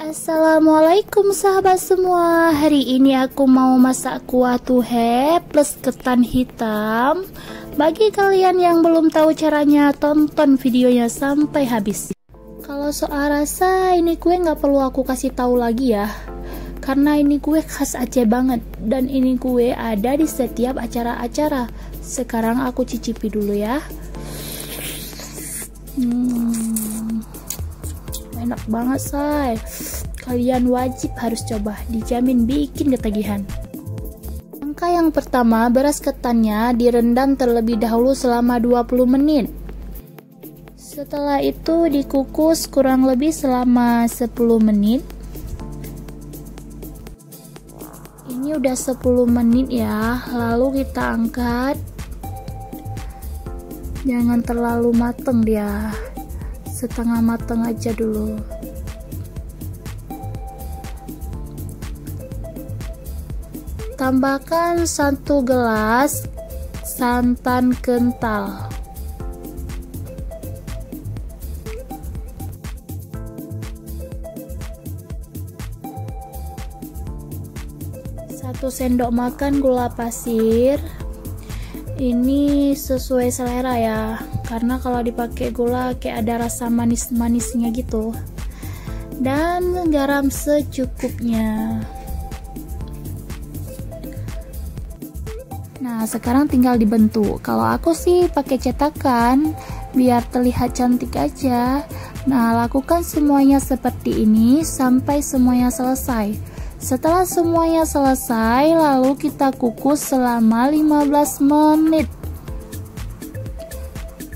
Assalamualaikum sahabat semua. Hari ini aku mau masak kuah tuhe plus ketan hitam. Bagi kalian yang belum tahu caranya, tonton videonya sampai habis. Kalau soal rasa, ini kue nggak perlu aku kasih tahu lagi ya, karena ini kue khas Aceh banget, dan ini kue ada di setiap acara-acara. Sekarang aku cicipi dulu ya. Enak banget say. Kalian wajib harus coba, dijamin bikin ketagihan. Langkah yang pertama, beras ketannya direndam terlebih dahulu selama 20 menit. Setelah itu dikukus kurang lebih selama 10 menit. Ini udah 10 menit ya, lalu kita angkat. Jangan terlalu mateng dia, setengah mateng aja dulu. Tambahkan 1 gelas santan kental. Satu sendok makan gula pasir. Ini sesuai selera ya, karena kalau dipakai gula kayak ada rasa manis-manisnya gitu. Dan garam secukupnya. Nah, sekarang tinggal dibentuk. Kalau aku sih pakai cetakan biar terlihat cantik aja. Nah, lakukan semuanya seperti ini sampai semuanya selesai. Setelah semuanya selesai, lalu kita kukus selama 15 menit.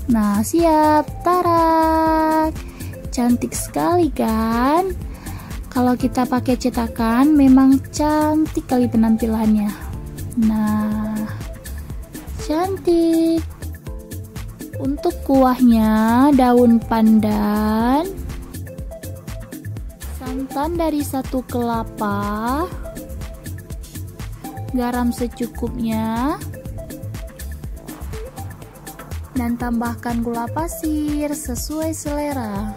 Nah, siap. Tarak. Cantik sekali kan? Kalau kita pakai cetakan memang cantik kali penampilannya. Nah, cantik. Untuk kuahnya, daun pandan, santan dari 1 kelapa, garam secukupnya, dan tambahkan gula pasir sesuai selera.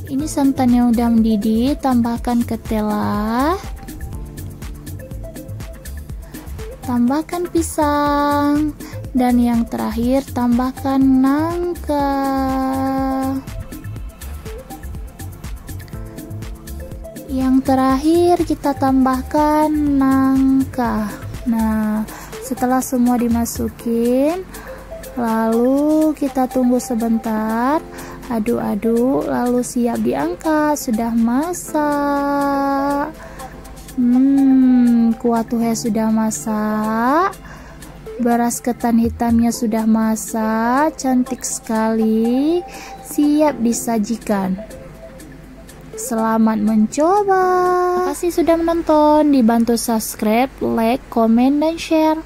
Ini santan yang udah mendidih, tambahkan ketela, tambahkan pisang, dan yang terakhir tambahkan nangka. Yang terakhir kita tambahkan nangka. Nah, setelah semua dimasukin, lalu kita tunggu sebentar, aduk-aduk, lalu siap diangkat. Sudah masak. Kuah tuhe sudah masak. Beras ketan hitamnya sudah masak, cantik sekali, siap disajikan. Selamat mencoba. Terima kasih sudah menonton, dibantu subscribe, like, komen, dan share.